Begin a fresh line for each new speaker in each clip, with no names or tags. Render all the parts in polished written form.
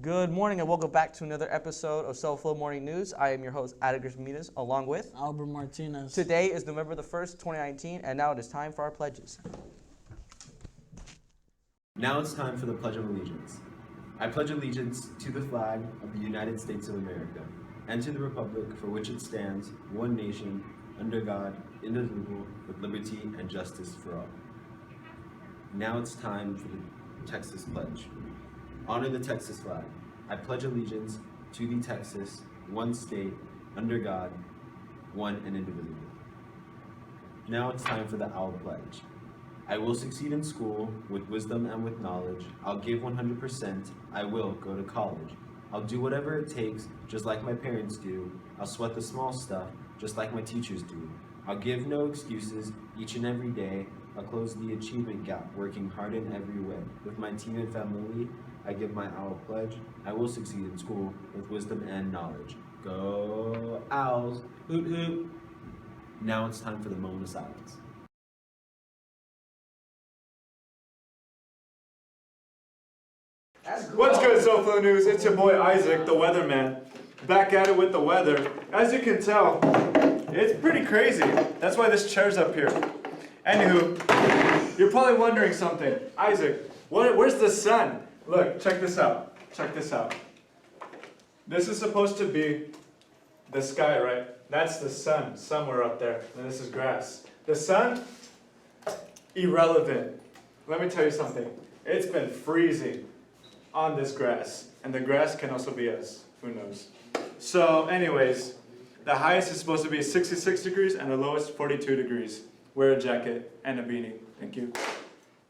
Good morning and welcome back to another episode of Self-Flow Morning News. I am your host, Atticus Ramirez, along with
Albert Martinez.
Today is November the 1st, 2019, and now it is time for our pledges.
Now it's time for the Pledge of Allegiance. I pledge allegiance to the flag of the United States of America and to the republic for which it stands, one nation, under God, indivisible, with liberty and justice for all. Now it's time for the Texas Pledge. Honor the Texas flag. I pledge allegiance to the Texas, one state, under God, one and indivisible. Now it's time for the OWL Pledge. I will succeed in school with wisdom and with knowledge. I'll give 100%. I will go to college. I'll do whatever it takes, just like my parents do. I'll sweat the small stuff, just like my teachers do. I'll give no excuses each and every day. I'll close the achievement gap, working hard in every way. With my team and family, I give my OWL Pledge. I will succeed in school with wisdom and knowledge. Go Owls! Hoot hoot! Now it's time for the moment of silence.
What's good, SoFlo News? It's your boy Isaac, the weatherman. Back at it with the weather. As you can tell, it's pretty crazy. That's why this chair's up here. Anywho, you're probably wondering something. Isaac, where's the sun? Look, check this out. Check this out. This is supposed to be the sky, right? That's the sun, somewhere up there. And this is grass. The sun, irrelevant. Let me tell you something. It's been freezing on this grass, and the grass can also be us. Who knows? So anyways, the highest is supposed to be 66 degrees and the lowest 42 degrees. Wear a jacket and a beanie. Thank you.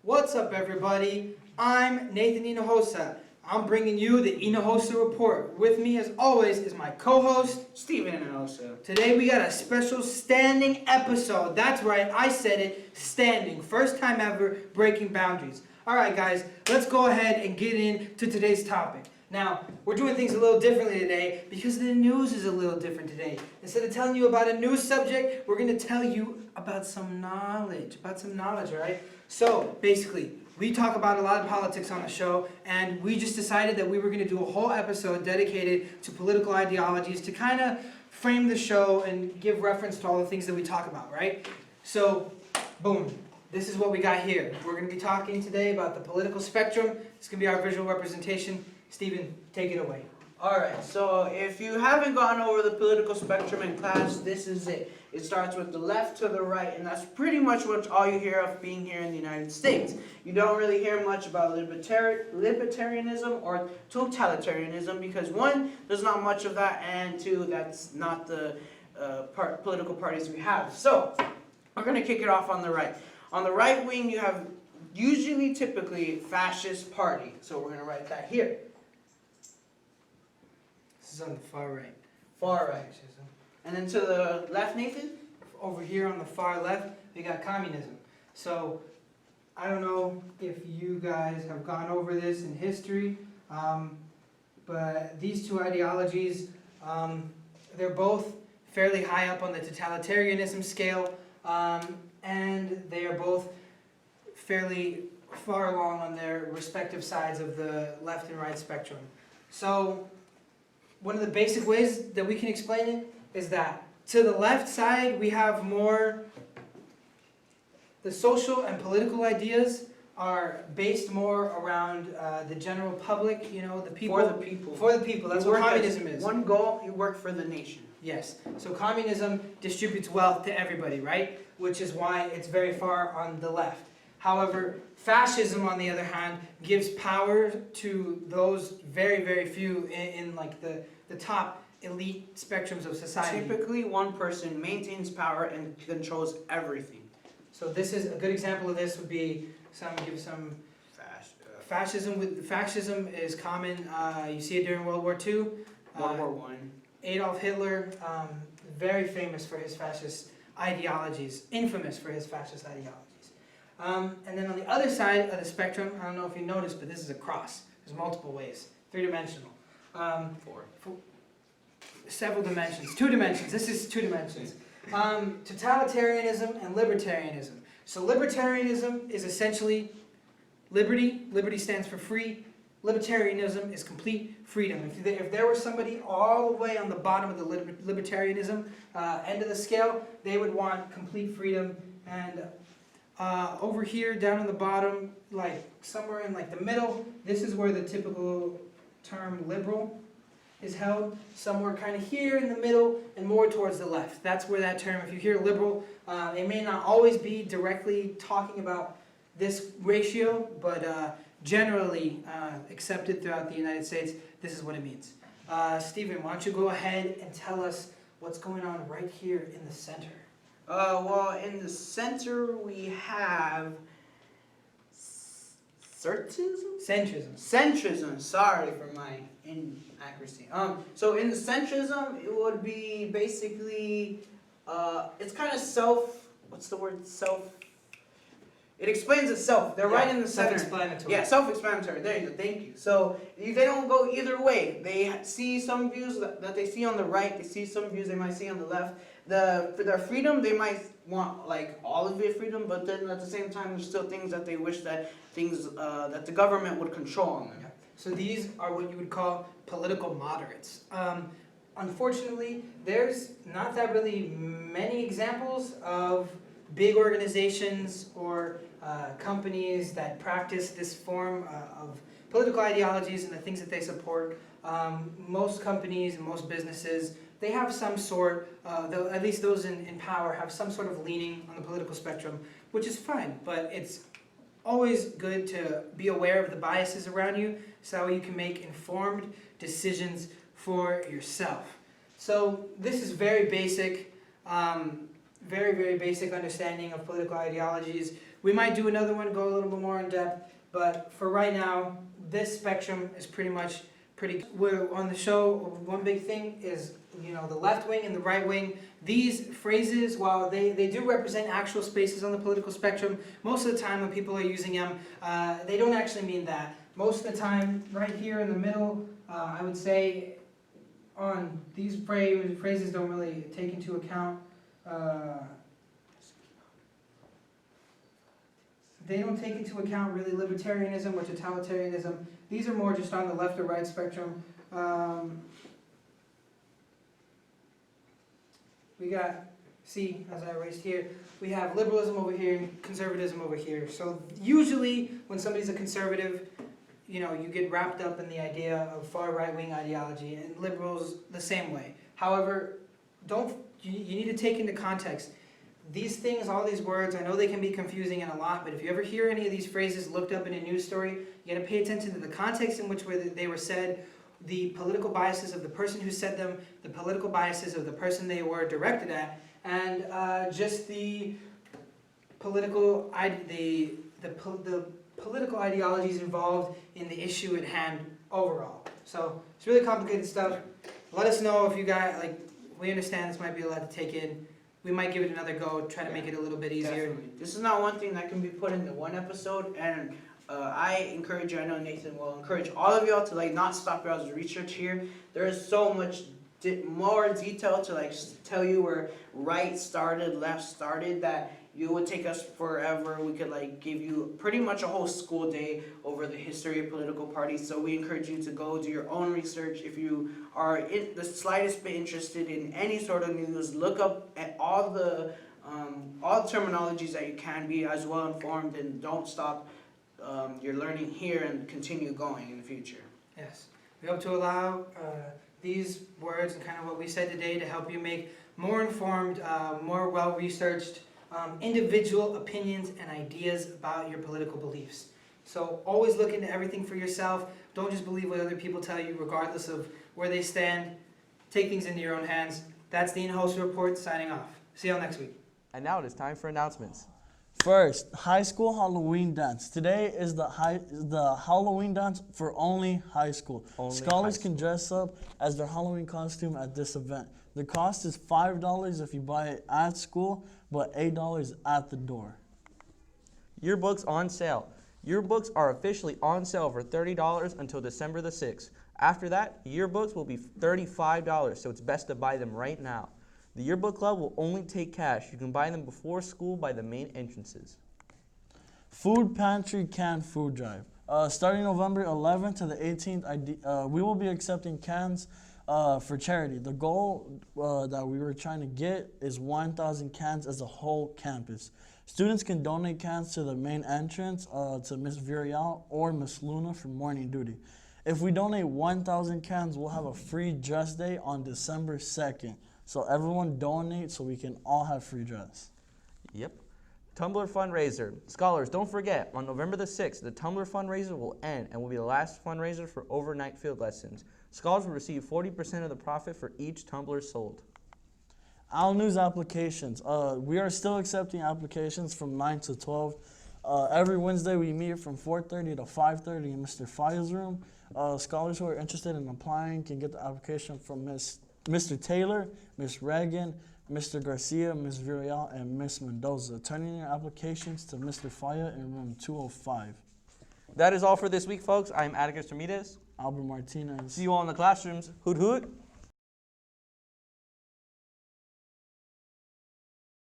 What's up, everybody? I'm Nathan Hinojosa. I'm bringing you the Hinojosa Report. With me, as always, is my co-host,
Steven Hinojosa.
Today we got a special standing episode. That's right, I said it, standing. First time ever breaking boundaries. Alright guys, let's go ahead and get into today's topic. Now, we're doing things a little differently today because the news is a little different today. Instead of telling you about a news subject, we're going to tell you about some knowledge. Alright? So, basically, we talk about a lot of politics on the show, and we just decided that we were going to do a whole episode dedicated to political ideologies to kind of frame the show and give reference to all the things that we talk about, right? So, boom. This is what we got here. We're going to be talking today about the political spectrum. It's going to be our visual representation. Steven, take it away.
Alright, so if you haven't gone over the political spectrum in class, this is it. It starts with the left to the right, and that's pretty much what all you hear of being here in the United States. You don't really hear much about libertarianism or totalitarianism because one, there's not much of that, and two, that's not the political parties we have. So, we're going to kick it off on the right. On the right wing, you have typically fascist party. So we're going to write that here.
This is on the far right.
Far right. And then to the left, Nathan?
Over here on the far left, we got communism. So, I don't know if you guys have gone over this in history, but these two ideologies, they're both fairly high up on the totalitarianism scale, and they are both fairly far along on their respective sides of the left and right spectrum. So, one of the basic ways that we can explain it is that to the left side we have more, the social and political ideas are based more around the general public, you know, the people.
For the people.
For the people, that's what communism is.
One goal, you work for the nation.
Yes, so communism distributes wealth to everybody, right? Which is why it's very far on the left. However, fascism, on the other hand, gives power to those very, very few in like the top elite spectrums of society.
Typically, one person maintains power and controls everything.
So this is a good example of this would be fascism. Fascism is common. You see it during World War II.
World War I.
Adolf Hitler, very famous for his fascist ideologies, infamous for his fascist ideologies. And then on the other side of the spectrum, I don't know if you noticed, but this is a cross. There's multiple ways, three-dimensional.
Four.
Several dimensions, 2 dimensions. This is 2 dimensions. Totalitarianism and libertarianism. So libertarianism is essentially liberty. Liberty stands for free. libertarianism is complete freedom. If there were somebody all the way on the bottom of the libertarianism end of the scale, they would want complete freedom. And over here, down in the bottom, like somewhere in like the middle, this is where the typical term liberal is held. Somewhere kind of here in the middle and more towards the left. That's where that term, if you hear liberal, it may not always be directly talking about this ratio, but generally accepted throughout the United States, this is what it means. Stephen, why don't you go ahead and tell us what's going on right here in the center?
Well, in the center we have
Centrism.
Centrism. Sorry for my inaccuracy. So in the centrism, it would be basically, it's kind of what's the word? It explains itself. They're right in the center.
Self-explanatory.
Yeah, self-explanatory. There you go. Thank you. So they don't go either way. They see some views that they see on the right. They see some views they might see on the left. For their freedom, they might want like all of their freedom, but then at the same time, there's still things that they wish that that the government would control on them.
Yeah. So these are what you would call political moderates. Unfortunately, there's not that really many examples of big organizations or companies that practice this form of political ideologies and the things that they support. Most companies and most businesses, they have some sort, at least those in power, have some sort of leaning on the political spectrum, which is fine, but it's always good to be aware of the biases around you so you can make informed decisions for yourself. So this is very basic, very basic understanding of political ideologies. We might do another one, go a little bit more in depth, but for right now, this spectrum is we're on the show. One big thing is, the left wing and the right wing. These phrases, while they do represent actual spaces on the political spectrum, most of the time when people are using them, they don't actually mean that. Most of the time, right here in the middle, I would say on these phrases don't really take into account they don't take into account really libertarianism or totalitarianism. These are more just on the left or right spectrum. We got, see, as I erased here, we have liberalism over here and conservatism over here. So usually when somebody's a conservative, you get wrapped up in the idea of far right-wing ideology, and liberals the same way. However, you need to take into context these things, all these words. I know they can be confusing and a lot, but if you ever hear any of these phrases looked up in a news story, you got to pay attention to the context in which they were said, the political biases of the person who said them, the political biases of the person they were directed at, and just the political political ideologies involved in the issue at hand overall. So it's really complicated stuff. Let us know if you guys, we understand this might be a lot to take in. We might give it another go, try to make it a little bit easier.
Definitely. This is not one thing that can be put into one episode, and I encourage you, I know Nathan will encourage all of y'all to not stop y'all's research here. There is so much more detail to tell you where right started, left started, that it would take us forever. We could give you pretty much a whole school day over the history of political parties. So we encourage you to go do your own research. If you are the slightest bit interested in any sort of news, look up at all the terminologies that you can, be as well informed, and don't stop your learning here and continue going in the future.
Yes, we hope to allow these words and kind of what we said today to help you make more informed, more well-researched individual opinions and ideas about your political beliefs. So always look into everything for yourself. Don't just believe what other people tell you, regardless of where they stand. Take things into your own hands. That's the In-House Report, signing off. See y'all next week.
And now it is time for announcements.
First, high school Halloween dance. Today is the Halloween dance for only high school. Scholars can dress up as their Halloween costume at this event. The cost is $5 if you buy it at school, but $8 at the door.
Yearbooks on sale. Yearbooks are officially on sale for $30 until December the 6th. After that, yearbooks will be $35, so it's best to buy them right now. The Yearbook Club will only take cash. You can buy them before school by the main entrances.
Food Pantry Canned Food Drive. Starting November 11th to the 18th, we will be accepting cans for charity. The goal that we were trying to get is 1,000 cans as a whole campus. Students can donate cans to the main entrance to Miss Virial or Miss Luna for morning duty. If we donate 1,000 cans, we'll have a free dress day on December 2nd. So everyone donate so we can all have free dress.
Yep. Tumbler fundraiser. Scholars, don't forget, on November the 6th, the Tumbler fundraiser will end and will be the last fundraiser for overnight field lessons. Scholars will receive 40% of the profit for each tumbler sold.
Owl News applications. We are still accepting applications from 9 to 12. Every Wednesday we meet from 4:30 to 5:30 in Mr. Faya's room. Scholars who are interested in applying can get the application from Mr. Taylor, Miss Reagan, Mr. Garcia, Ms. Virial, and Ms. Mendoza. Turning in your applications to Mr. Faya in room 205.
That is all for this week, folks. I am Atticus Ramirez.
Albert Martinez.
See you all in the classrooms. Hoot hoot.